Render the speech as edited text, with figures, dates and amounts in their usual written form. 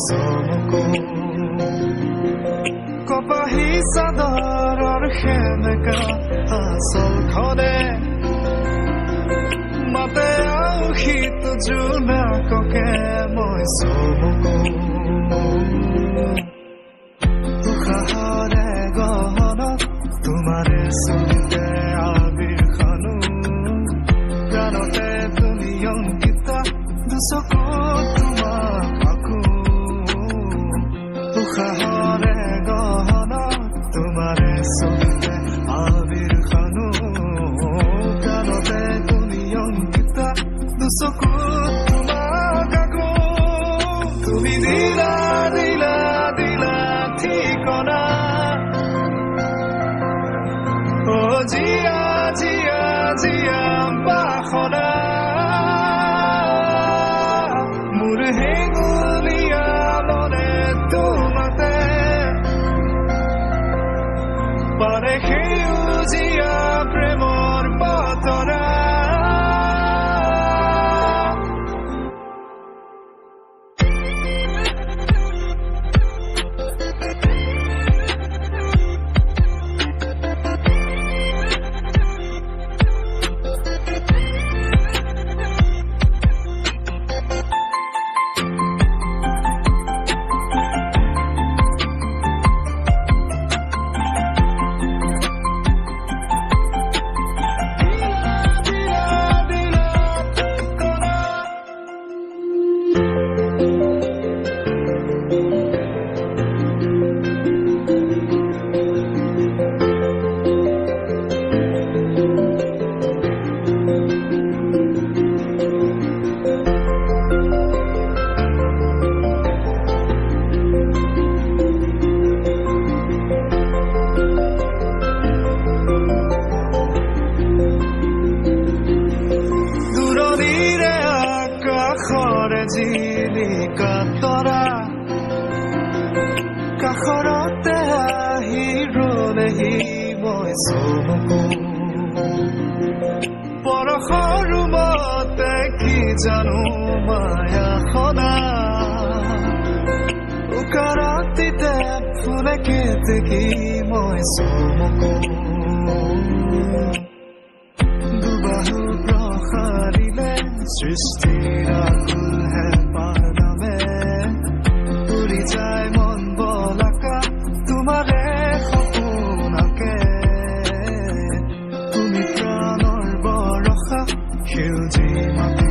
চমকো কপাহী চাদৰৰ সেমেকা আচলখনে মাতে আউসীত জোনাককে মই চমকো উশাহৰে গহনত তোমাৰে চুলিতে আবিৰ খানো প্ৰাণতে তুমি অংকিত দুচকুত তোমাক আঁকো উশাহৰে গহনত তোমাৰে চুলিতে আবিৰ খানো প্ৰাণতে তুমি অংকিত দুচকুত তোমাক আঁকো তুমি দিলা দিলা দিলা ঠিকনা ও জিয়া জিয়া জিয়া বাসনা মোৰ হেঙুলীয়া মনে তোমাতে পাৰে সেউজীয়া প্ৰেমৰ বতৰা জিলিকা তৰা কাষৰতে আহি ৰলেহি মই চমকো পৰশৰ ৰুমতে কি জানো মায়াখনা উকাৰাতিতে ফুলে কেতেকী মই চমকো দুবাহু প্ৰসাৰিলে সৃষ্টিৰ আকুল হেঁপাহ নামে উৰি যায় মন বলাকা তোমাৰে সপোনকে তুমি প্ৰাণৰ বৰষা সেউজী মাটি